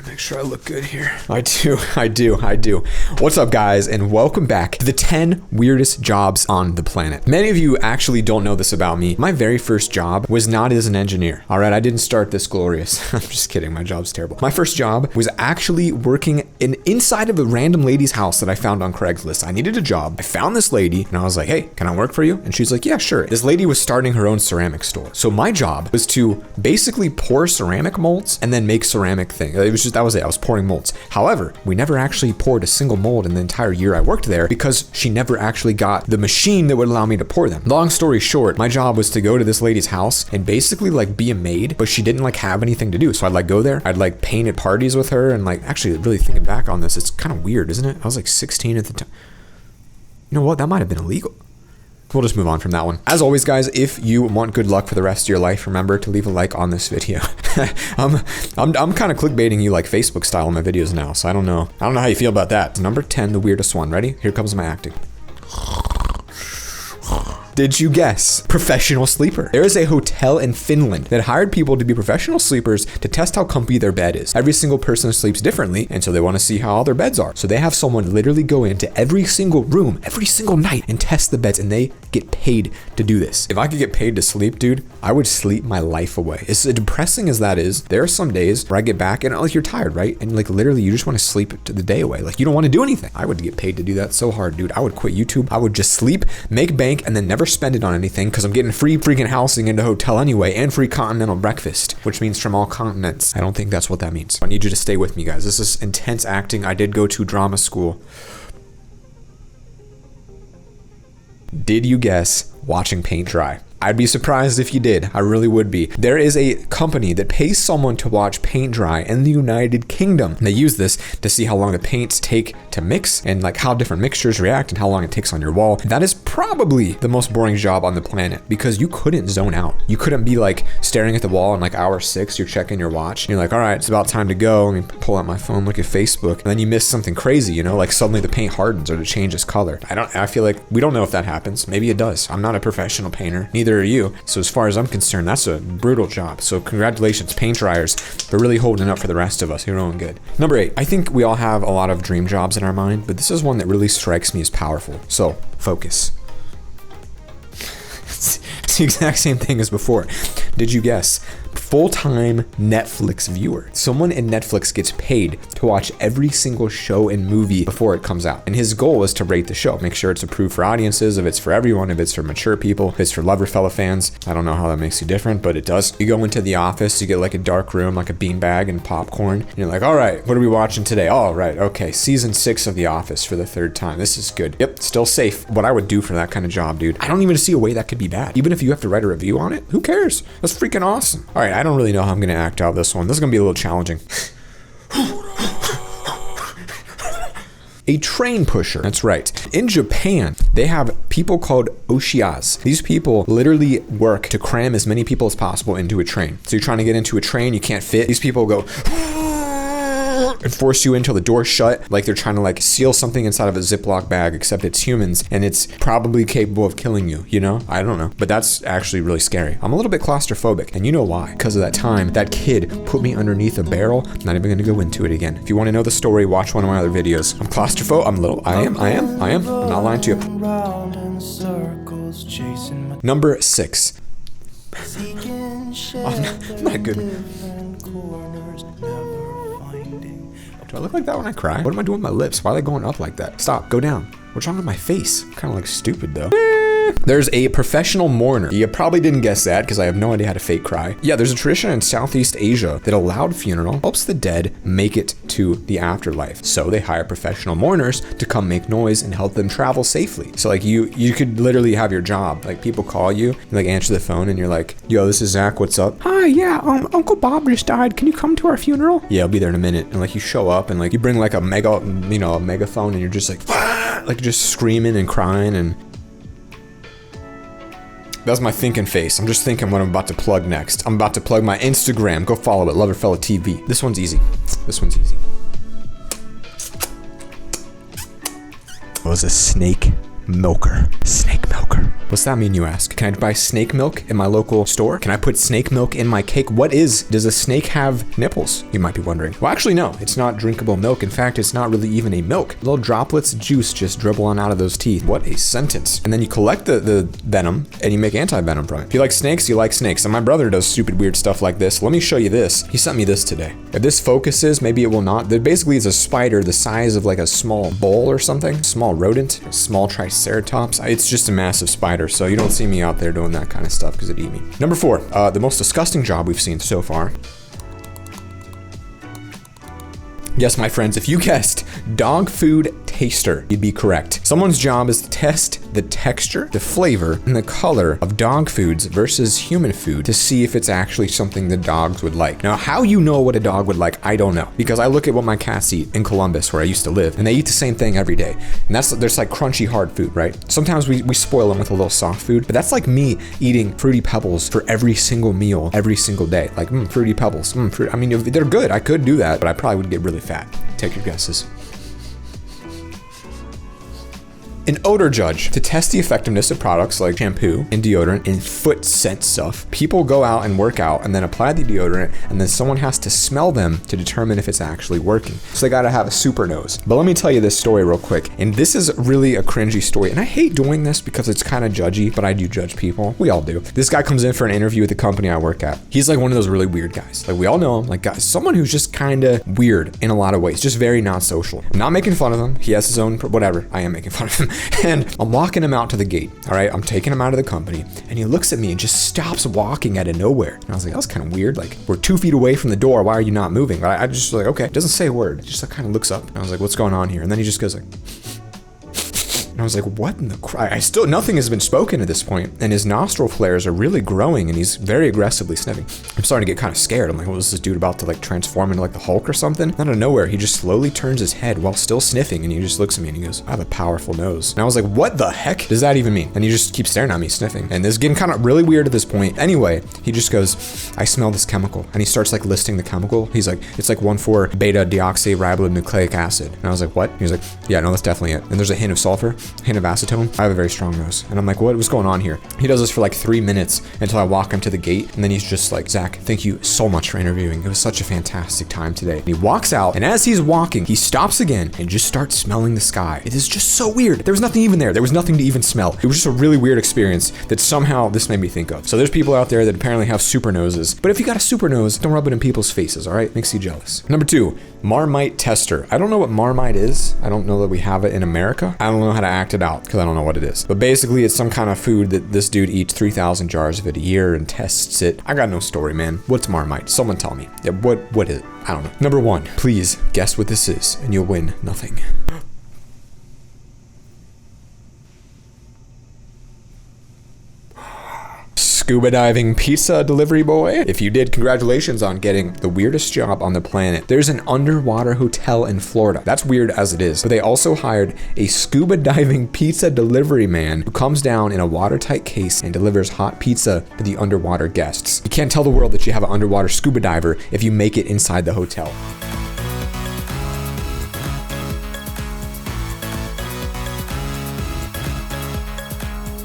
Make sure I look good here. I do. What's up, guys, and welcome back to the 10 weirdest jobs on the planet. Many of you actually don't know this about me. My very first job was not as an engineer. All right, I didn't start this glorious. I'm just kidding. My job's terrible. My first job was actually working inside of a random lady's house that I found on Craigslist. I needed a job. I found this lady, and I was like, hey, can I work for you? And she's like, yeah, sure. This lady was starting her own ceramic store. So my job was to basically pour ceramic molds and then make ceramic things. That was it. I was pouring molds. However, we never actually poured a single mold in the entire year I worked there because she never actually got the machine that would allow me to pour them. Long story short, my job was to go to this lady's house and basically like be a maid, but she didn't like have anything to do. So I'd like go there. I'd like paint at parties with her, and like actually really thinking back on this, it's kind of weird, isn't it? I was like 16 at the time. You know what? That might have been illegal. We'll just move on from that one. As always, guys, if you want good luck for the rest of your life, remember to leave a like on this video. I'm kind of clickbaiting you like Facebook style in my videos now, so I don't know how you feel about that. Number 10, the weirdest one. Ready? Here comes my acting. Did you guess? Professional sleeper. There is a hotel in Finland that hired people to be professional sleepers to test how comfy their bed is. Every single person sleeps differently, and so they want to see how all their beds are. So they have someone literally go into every single room, every single night, and test the beds, and they get paid to do this. If I could get paid to sleep, dude, I would sleep my life away. As depressing as that is, there are some days where I get back and like you're tired, right? And like literally you just want to sleep the day away. Like you don't want to do anything. I would get paid to do that so hard, dude. I would quit YouTube. I would just sleep, make bank, and then never spend it on anything because I'm getting free freaking housing in the hotel anyway and free continental breakfast, which means from all continents. I don't think that's what that means. I need you to stay with me, guys. This is intense acting. I did go to drama school. Did you guess watching paint dry? I'd be surprised if you did. I really would be. There is a company that pays someone to watch paint dry in the United Kingdom. They use this to see how long the paints take to mix and like how different mixtures react and how long it takes on your wall. That is probably the most boring job on the planet because you couldn't zone out. You couldn't be like staring at the wall and like hour 6, you're checking your watch. And you're like, all right, it's about time to go. Let me pull out my phone, look at Facebook. And then you miss something crazy, you know, like suddenly the paint hardens or it changes color. I feel like we don't know if that happens. Maybe it does. I'm not a professional painter. Neither are you. So as far as I'm concerned, that's a brutal job. So congratulations, paint dryers, for really holding up for the rest of us. You're doing good. Number 8, I think we all have a lot of dream jobs in our mind, but this is one that really strikes me as powerful. So focus. It's the exact same thing as before. Did you guess? Full-time Netflix viewer. Someone in Netflix gets paid to watch every single show and movie before it comes out. And his goal is to rate the show, make sure it's approved for audiences, if it's for everyone, if it's for mature people, if it's for Loverfella fans. I don't know how that makes you different, but it does. You go into the office, you get like a dark room, like a beanbag and popcorn. And you're like, all right, what are we watching today? All right, okay, season 6 of The Office for the 3rd time. This is good. Yep, still safe. What I would do for that kind of job, dude, I don't even see a way that could be bad. Even if you have to write a review on it, who cares? That's freaking awesome. All right, I don't really know how I'm gonna act out this one. This is gonna be a little challenging. A train pusher. That's right. In Japan, they have people called oshias. These people literally work to cram as many people as possible into a train. So you're trying to get into a train, you can't fit. These people go and force you until the door's shut, like they're trying to like seal something inside of a Ziploc bag, except it's humans and it's probably capable of killing you, you know? I don't know, but that's actually really scary. I'm a little bit claustrophobic, and you know why? Because of that time that kid put me underneath a barrel. Not even gonna go into it again. If you want to know the story, watch one of my other videos. I'm claustrophobic. I am. I'm not lying to you. Number 6. I'm not good. Do I look like that when I cry? What am I doing with my lips? Why are they going up like that? Stop, go down. What's wrong with my face? I'm kind of like stupid though. There's a professional mourner. You probably didn't guess that because I have no idea how to fake cry. Yeah, there's a tradition in Southeast Asia that a loud funeral helps the dead make it to the afterlife. So they hire professional mourners to come make noise and help them travel safely. So like you could literally have your job. Like people call you, like answer the phone and you're like, yo, this is Zach, what's up? Hi, yeah, Uncle Bob just died. Can you come to our funeral? Yeah, I'll be there in a minute. And like you show up and like you bring like a megaphone and you're just like just screaming and crying and that's my thinking face. I'm just thinking what I'm about to plug next. I'm about to plug my Instagram. Go follow it, Loverfella TV. This one's easy. It was a snake milker. What's that mean, you ask? Can I buy snake milk in my local store? Can I put snake milk in my cake? Does a snake have nipples? You might be wondering. Well, actually, no, it's not drinkable milk. In fact, it's not really even a milk. Little droplets of juice just dribble on out of those teeth. What a sentence. And then you collect the venom and you make anti-venom from it. If you like snakes, you like snakes. And my brother does stupid weird stuff like this. Let me show you this. He sent me this today. If this focuses, maybe it will not. There basically is a spider the size of like a small bull or something, small rodent, a small triceratops. It's just a massive spider. So you don't see me out there doing that kind of stuff because it'd eat me. Number 4, the most disgusting job we've seen so far. Yes, my friends, if you guessed dog food taster, you'd be correct. Someone's job is to test the texture, the flavor, and the color of dog foods versus human food to see if it's actually something the dogs would like. Now, how you know what a dog would like, I don't know. Because I look at what my cats eat in Columbus, where I used to live, and they eat the same thing every day. And there's like crunchy, hard food, right? Sometimes we spoil them with a little soft food, but that's like me eating Fruity Pebbles for every single meal, every single day. Like, Fruity Pebbles, I mean, they're good. I could do that, but I probably would get really fat. Take your guesses. An odor judge. To test the effectiveness of products like shampoo and deodorant and foot scent stuff, people go out and work out and then apply the deodorant, and then someone has to smell them to determine if it's actually working. So they gotta have a super nose. But let me tell you this story real quick. And this is really a cringy story. And I hate doing this because it's kind of judgy, but I do judge people. We all do. This guy comes in for an interview with the company I work at. He's like one of those really weird guys. Like, we all know him. Like, guys, someone who's just kind of weird in a lot of ways. Just very not social. I'm not making fun of him. He has his own, whatever. I am making fun of him. And I'm walking him out to the gate, all right? I'm taking him out of the company, and he looks at me and just stops walking out of nowhere. And I was like, that was kind of weird. Like, we're 2 feet away from the door. Why are you not moving? But I just like, okay. Doesn't say a word. Just like kind of looks up. And I was like, what's going on here? And then he just goes like, and I was like, what in the nothing has been spoken at this point, and his nostril flares are really growing, and he's very aggressively sniffing. I'm starting to get kind of scared. I'm like, what was this dude about to like transform into like the Hulk or something? Out of nowhere, he just slowly turns his head while still sniffing, and he just looks at me and he goes, I have a powerful nose. And I was like, what the heck does that even mean? And he just keeps staring at me sniffing. And this is getting kind of really weird at this point. Anyway, he just goes, I smell this chemical. And he starts like listing the chemical. He's like, it's like 1,4-beta-deoxyribonucleic acid. And I was like, what? He was like, yeah, no, that's definitely it. And there's a hint of sulfur, a hint of acetone. I have a very strong nose. And I'm like, what was going on here? He does this for like 3 minutes until I walk him to the gate. And then he's just like, Zach, thank you so much for interviewing. It was such a fantastic time today. And he walks out, and as he's walking, he stops again and just starts smelling the sky. It is just so weird. There was nothing even there. There was nothing to even smell. It was just a really weird experience that somehow this made me think of. So there's people out there that apparently have super noses. But if you got a super nose, don't rub it in people's faces, all right? Makes you jealous. Number 2, Marmite Tester. I don't know what Marmite is. I don't know that we have it in America. I don't know how to act it out because I don't know what it is. But basically, it's some kind of food that this dude eats 3,000 jars of it a year and tests it. I got no story, man. What's Marmite? Someone tell me. Yeah, what is it? I don't know. Number 1, please guess what this is and you'll win nothing. Scuba diving pizza delivery boy. If you did, congratulations on getting the weirdest job on the planet. There's an underwater hotel in Florida. That's weird as it is, but they also hired a scuba diving pizza delivery man who comes down in a watertight case and delivers hot pizza to the underwater guests. You can't tell the world that you have an underwater scuba diver if you make it inside the hotel.